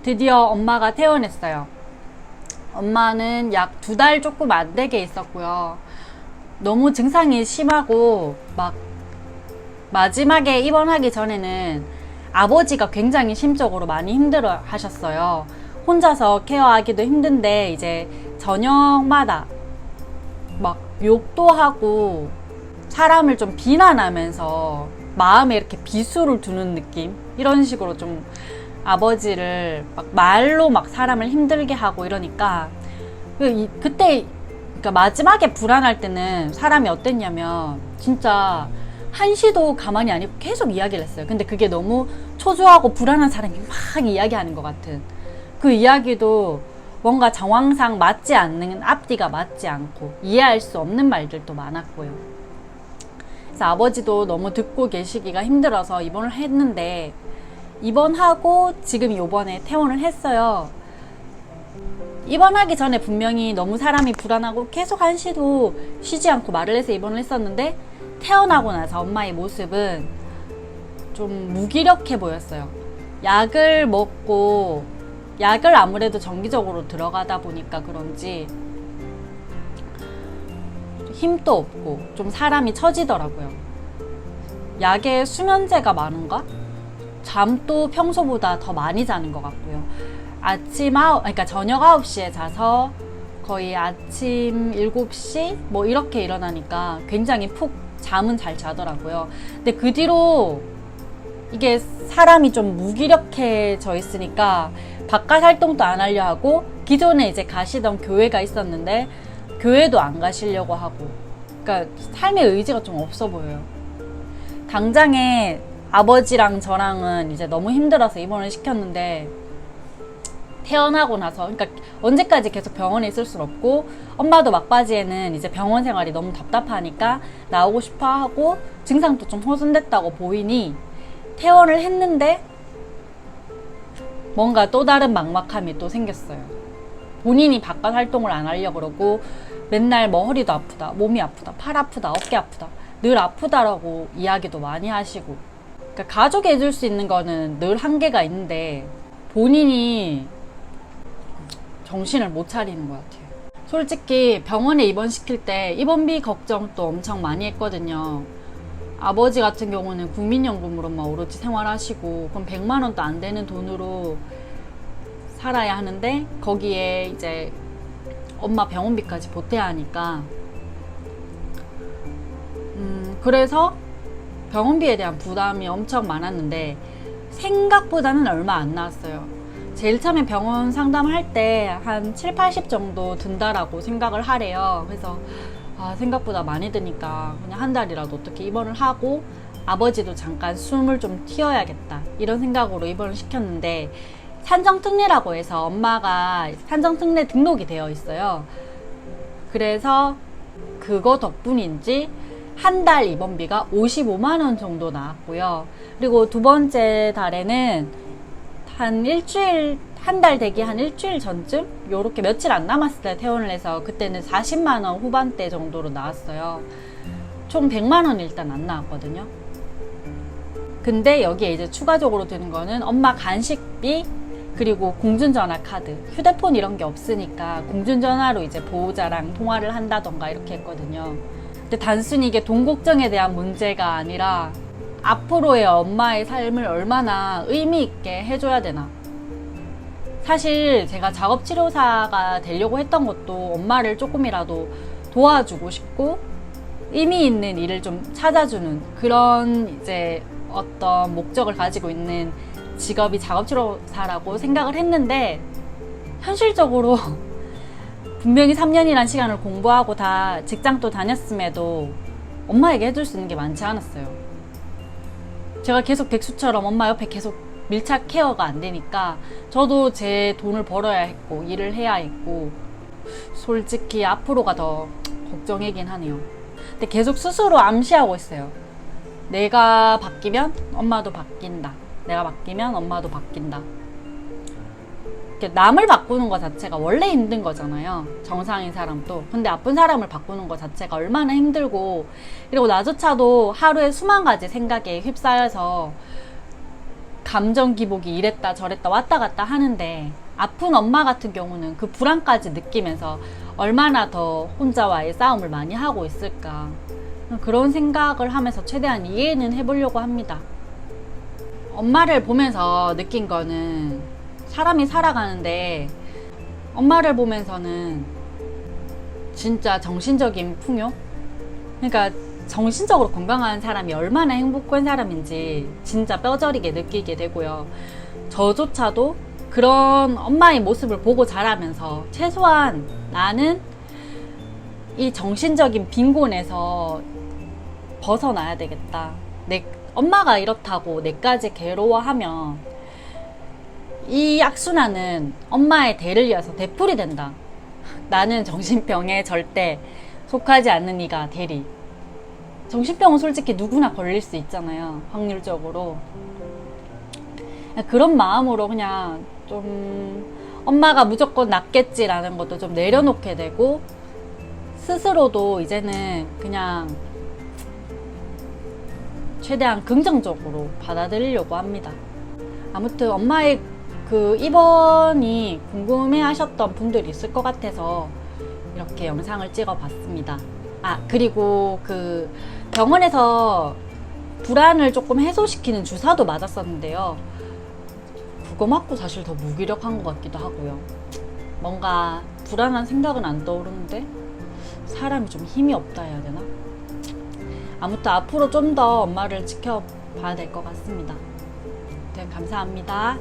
드디어 엄마가 퇴원했어요. 엄마는 약 2달 조금 안 되게 있었고요. 너무 증상이 심하고 막 마지막에 입원하기 전에는 아버지가 굉장히 심적으로 많이 힘들어 하셨어요. 혼자서 케어하기도 힘든데 이제 저녁마다 막 욕도 하고 사람을 좀 비난하면서 마음에 이렇게 비수를 두는 느낌, 이런 식으로 좀 아버지를 막 말로 막 사람을 힘들게 하고 이러니까 그때 그러니까 마지막에 불안할 때는 사람이 어땠냐면 진짜 한시도 가만히 안 있고 계속 이야기를 했어요. 근데 그게 너무 초조하고 불안한 사람이 막 이야기하는 것 같은 그 이야기도 뭔가 정황상 맞지 않는, 앞뒤가 맞지 않고 이해할 수 없는 말들도 많았고요. 그래서 아버지도 너무 듣고 계시기가 힘들어서 입원을 했는데, 입원하고 지금 요번에 퇴원을 했어요. 입원하기 전에 분명히 너무 사람이 불안하고 계속 한시도 쉬지 않고 말을 해서 입원을 했었는데, 퇴원하고 나서 엄마의 모습은 좀 무기력해 보였어요. 약을 먹고 약을 아무래도 정기적으로 들어가다 보니까 그런지 힘도 없고 좀 사람이 처지더라고요. 약에 수면제가 많은가? 잠도 평소보다 더 많이 자는 것 같고요. 그러니까 저녁 9시에 자서 거의 아침 7시 뭐 이렇게 일어나니까 굉장히 푹 잠은 잘 자더라고요. 근데 그 뒤로 이게 사람이 좀 무기력해져 있으니까 바깥 활동도 안 하려 하고, 기존에 이제 가시던 교회가 있었는데 교회도 안 가시려고 하고, 그러니까 삶의 의지가 좀 없어 보여요. 당장에 아버지랑 저랑은 이제 너무 힘들어서 입원을 시켰는데, 퇴원하고 나서, 그러니까 언제까지 계속 병원에 있을 순 없고, 엄마도 막바지에는 이제 병원 생활이 너무 답답하니까 나오고 싶어 하고 증상도 좀 호전됐다고 보이니 퇴원을 했는데 뭔가 또 다른 막막함이 또 생겼어요. 본인이 바깥 활동을 안 하려고 그러고 맨날 뭐 허리도 아프다, 몸이 아프다, 팔 아프다, 어깨 아프다, 늘 아프다라고 이야기도 많이 하시고, 그러니까 가족이 해줄 수 있는 거는 늘 한계가 있는데 본인이 정신을 못 차리는 것 같아요. 솔직히 병원에 입원시킬 때 입원비 걱정도 엄청 많이 했거든요. 아버지 같은 경우는 국민연금으로만 오로지 생활하시고, 그럼 100만 원도 안 되는 돈으로 살아야 하는데 거기에 이제 엄마 병원비까지 보태야 하니까 그래서 병원비에 대한 부담이 엄청 많았는데 생각보다는 얼마 안 나왔어요. 제일 처음에 병원 상담할 때 한 7, 80 정도 든다라고 생각을 하래요. 그래서 생각보다 많이 드니까 그냥 한 달이라도 어떻게 입원을 하고 아버지도 잠깐 숨을 좀 튀어야겠다, 이런 생각으로 입원을 시켰는데, 산정특례라고 해서 엄마가 산정특례 등록이 되어 있어요. 그래서 그거 덕분인지 한 달 입원비가 55만 원 정도 나왔고요. 그리고 두 번째 달에는 한 일주일, 한 달 되기 한 일주일 전쯤? 요렇게 며칠 안 남았을 때 퇴원을 해서 그때는 40만 원 후반대 정도로 나왔어요. 총 100만 원 일단 안 나왔거든요. 근데 여기에 이제 추가적으로 드는 거는 엄마 간식비, 그리고 공중전화 카드, 휴대폰 이런 게 없으니까 공중전화로 이제 보호자랑 통화를 한다던가 이렇게 했거든요. 근데 단순히 이게 돈 걱정에 대한 문제가 아니라 앞으로의 엄마의 삶을 얼마나 의미 있게 해줘야 되나. 사실 제가 작업치료사가 되려고 했던 것도 엄마를 조금이라도 도와주고 싶고 의미 있는 일을 좀 찾아주는 그런 이제 어떤 목적을 가지고 있는 직업이 작업치료사라고 생각을 했는데, 현실적으로 분명히 3년이란 시간을 공부하고 다 직장도 다녔음에도 엄마에게 해줄 수 있는 게 많지 않았어요. 제가 계속 백수처럼 엄마 옆에 계속 밀착 케어가 안 되니까 저도 제 돈을 벌어야 했고 일을 해야 했고, 솔직히 앞으로가 더 걱정이긴 하네요. 근데 계속 스스로 암시하고 있어요. 내가 바뀌면 엄마도 바뀐다, 내가 바뀌면 엄마도 바뀐다. 남을 바꾸는 것 자체가 원래 힘든 거잖아요, 정상인 사람도. 근데 아픈 사람을 바꾸는 것 자체가 얼마나 힘들고, 그리고 나조차도 하루에 수만 가지 생각에 휩싸여서 감정 기복이 이랬다 저랬다 왔다 갔다 하는데 아픈 엄마 같은 경우는 그 불안까지 느끼면서 얼마나 더 혼자와의 싸움을 많이 하고 있을까. 그런 생각을 하면서 최대한 이해는 해보려고 합니다. 엄마를 보면서 느낀 거는 사람이 살아가는데 엄마를 보면서는 진짜 정신적인 풍요? 그러니까 정신적으로 건강한 사람이 얼마나 행복한 사람인지 진짜 뼈저리게 느끼게 되고요. 저조차도 그런 엄마의 모습을 보고 자라면서 최소한 나는 이 정신적인 빈곤에서 벗어나야 되겠다. 엄마가 이렇다고 내까지 괴로워하면 이 악순환은 엄마의 대를 이어서 되풀이 된다. 나는 정신병에 절대 속하지 않는 이가 대리. 정신병은 솔직히 누구나 걸릴 수 있잖아요. 확률적으로. 그런 마음으로 그냥 좀 엄마가 무조건 낫겠지라는 것도 좀 내려놓게 되고 스스로도 이제는 그냥 최대한 긍정적으로 받아들이려고 합니다. 아무튼 엄마의 그 입원이 궁금해 하셨던 분들이 있을 것 같아서 이렇게 영상을 찍어 봤습니다. 그리고 그 병원에서 불안을 조금 해소시키는 주사도 맞았었는데요. 그거 맞고 사실 더 무기력한 것 같기도 하고요. 뭔가 불안한 생각은 안 떠오르는데 사람이 좀 힘이 없다 해야 되나? 아무튼 앞으로 좀 더 엄마를 지켜봐야 될 것 같습니다. 네, 감사합니다.